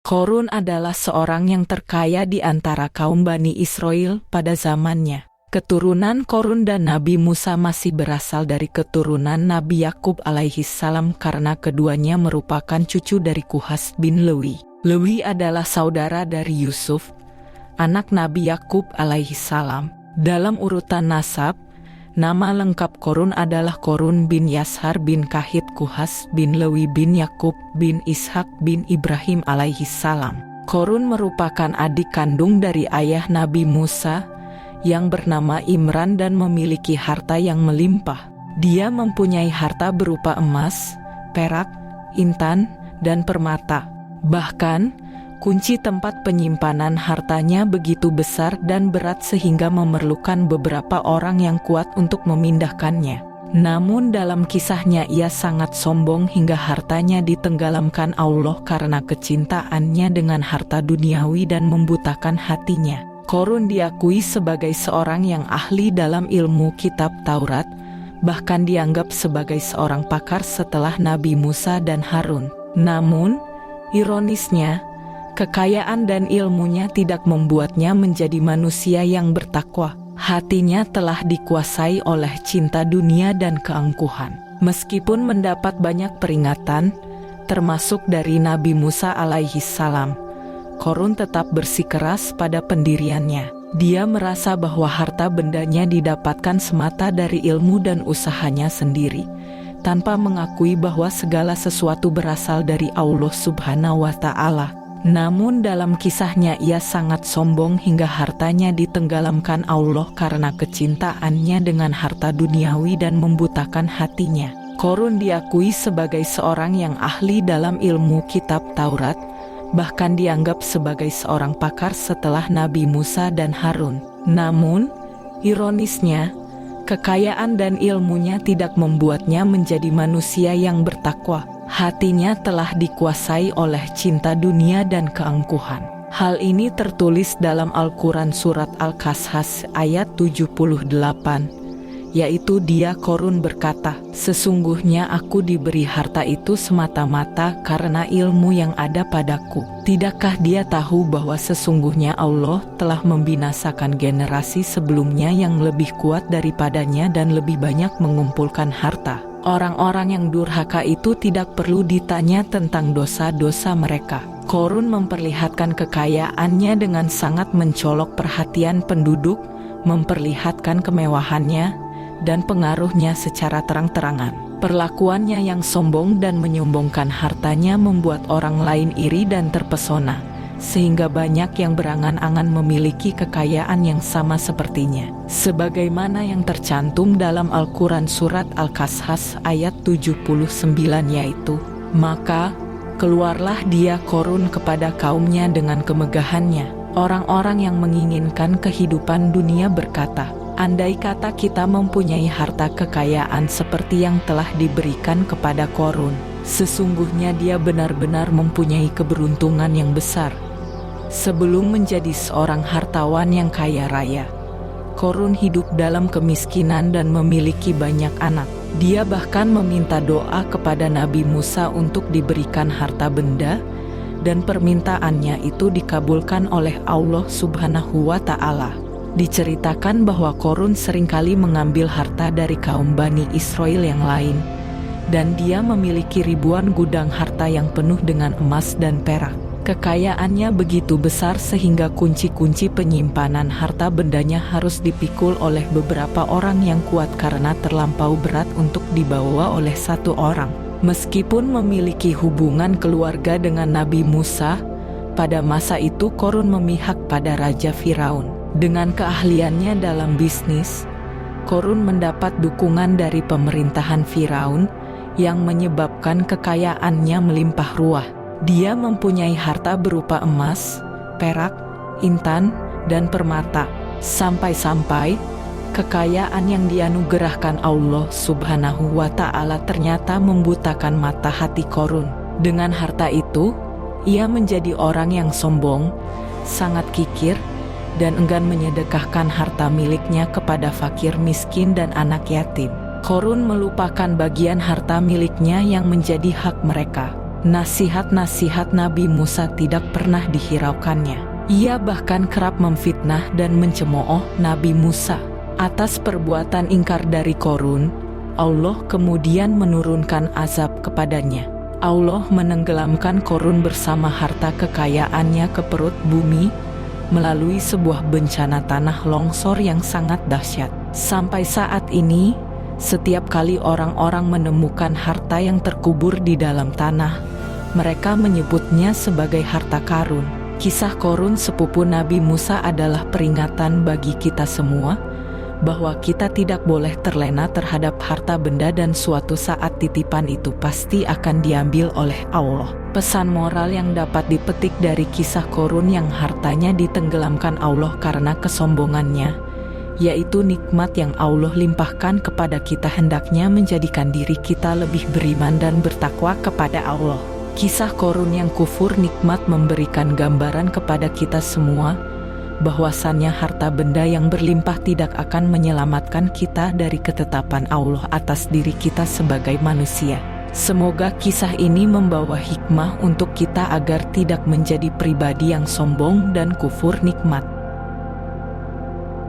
Korun adalah seorang yang terkaya di antara kaum Bani Israel pada zamannya. Keturunan Korun dan Nabi Musa masih berasal dari keturunan Nabi Yakub alaihissalam karena keduanya merupakan cucu dari Kuhas bin Lewi. Lewi adalah saudara dari Yusuf, anak Nabi Yakub alaihissalam. Dalam urutan nasab, nama lengkap Korun adalah Korun bin Yashar bin Kahit Kuhas bin Lewi bin Yakub bin Ishak bin Ibrahim alaihissalam. Korun merupakan adik kandung dari ayah Nabi Musa yang bernama Imran dan memiliki harta yang melimpah. Dia mempunyai harta berupa emas, perak, intan, dan permata. Bahkan, kunci tempat penyimpanan hartanya begitu besar dan berat sehingga memerlukan beberapa orang yang kuat untuk memindahkannya. Namun dalam kisahnya ia sangat sombong hingga hartanya ditenggelamkan Allah karena kecintaannya dengan harta duniawi dan membutakan hatinya. Korun diakui sebagai seorang yang ahli dalam ilmu kitab Taurat, bahkan dianggap sebagai seorang pakar setelah Nabi Musa dan Harun. Namun, ironisnya, kekayaan dan ilmunya tidak membuatnya menjadi manusia yang bertakwa. Hatinya telah dikuasai oleh cinta dunia dan keangkuhan. Meskipun mendapat banyak peringatan, termasuk dari Nabi Musa alaihissalam, Korun tetap bersikeras pada pendiriannya. Dia merasa bahwa harta bendanya didapatkan semata dari ilmu dan usahanya sendiri, tanpa mengakui bahwa segala sesuatu berasal dari Allah Subhanahu wa Ta'ala. Namun dalam kisahnya ia sangat sombong hingga hartanya ditenggelamkan Allah karena kecintaannya dengan harta duniawi dan membutakan hatinya. Korun diakui sebagai seorang yang ahli dalam ilmu kitab Taurat, bahkan dianggap sebagai seorang pakar setelah Nabi Musa dan Harun. Namun, ironisnya, kekayaan dan ilmunya tidak membuatnya menjadi manusia yang bertakwa. Hatinya telah dikuasai oleh cinta dunia dan keangkuhan. Hal ini tertulis dalam Al-Quran Surat Al-Qasas ayat 78. Yaitu dia Korun berkata, "Sesungguhnya aku diberi harta itu semata-mata karena ilmu yang ada padaku." Tidakkah dia tahu bahwa sesungguhnya Allah telah membinasakan generasi sebelumnya yang lebih kuat daripadanya dan lebih banyak mengumpulkan harta? Orang-orang yang durhaka itu tidak perlu ditanya tentang dosa-dosa mereka. Korun memperlihatkan kekayaannya dengan sangat mencolok perhatian penduduk, memperlihatkan kemewahannya dan pengaruhnya secara terang-terangan. Perlakuannya yang sombong dan menyombongkan hartanya membuat orang lain iri dan terpesona, sehingga banyak yang berangan-angan memiliki kekayaan yang sama sepertinya. Sebagaimana yang tercantum dalam Al-Quran Surat Al-Qasas ayat 79 yaitu, "Maka keluarlah dia Korun kepada kaumnya dengan kemegahannya." Orang-orang yang menginginkan kehidupan dunia berkata, "Andai kata kita mempunyai harta kekayaan seperti yang telah diberikan kepada Korun, sesungguhnya dia benar-benar mempunyai keberuntungan yang besar." Sebelum menjadi seorang hartawan yang kaya raya, Korun hidup dalam kemiskinan dan memiliki banyak anak. Dia bahkan meminta doa kepada Nabi Musa untuk diberikan harta benda, dan permintaannya itu dikabulkan oleh Allah Subhanahu wa Ta'ala. Diceritakan bahwa Korun seringkali mengambil harta dari kaum Bani Israel yang lain, dan dia memiliki ribuan gudang harta yang penuh dengan emas dan perak. Kekayaannya begitu besar sehingga kunci-kunci penyimpanan harta bendanya harus dipikul oleh beberapa orang yang kuat karena terlampau berat untuk dibawa oleh satu orang. Meskipun memiliki hubungan keluarga dengan Nabi Musa, pada masa itu Korun memihak pada Raja Firaun. Dengan keahliannya dalam bisnis, Korun mendapat dukungan dari pemerintahan Firaun yang menyebabkan kekayaannya melimpah ruah. Dia mempunyai harta berupa emas, perak, intan, dan permata. Sampai-sampai kekayaan yang dianugerahkan Allah Subhanahu wa Ta'ala ternyata membutakan mata hati Korun. Dengan harta itu, ia menjadi orang yang sombong, sangat kikir, dan enggan menyedekahkan harta miliknya kepada fakir miskin dan anak yatim. Korun melupakan bagian harta miliknya yang menjadi hak mereka. Nasihat-nasihat Nabi Musa tidak pernah dihiraukannya. Ia bahkan kerap memfitnah dan mencemooh Nabi Musa. Atas perbuatan ingkar dari Qorun, Allah kemudian menurunkan azab kepadanya. Allah menenggelamkan Qorun bersama harta kekayaannya ke perut bumi melalui sebuah bencana tanah longsor yang sangat dahsyat. Sampai saat ini, setiap kali orang-orang menemukan harta yang terkubur di dalam tanah, mereka menyebutnya sebagai harta karun. Kisah Qorun sepupu Nabi Musa adalah peringatan bagi kita semua bahwa kita tidak boleh terlena terhadap harta benda dan suatu saat titipan itu pasti akan diambil oleh Allah. Pesan moral yang dapat dipetik dari kisah Qorun yang hartanya ditenggelamkan Allah karena kesombongannya, yaitu nikmat yang Allah limpahkan kepada kita hendaknya menjadikan diri kita lebih beriman dan bertakwa kepada Allah. Kisah Qorun yang kufur nikmat memberikan gambaran kepada kita semua bahwasannya harta benda yang berlimpah tidak akan menyelamatkan kita dari ketetapan Allah atas diri kita sebagai manusia. Semoga kisah ini membawa hikmah untuk kita agar tidak menjadi pribadi yang sombong dan kufur nikmat.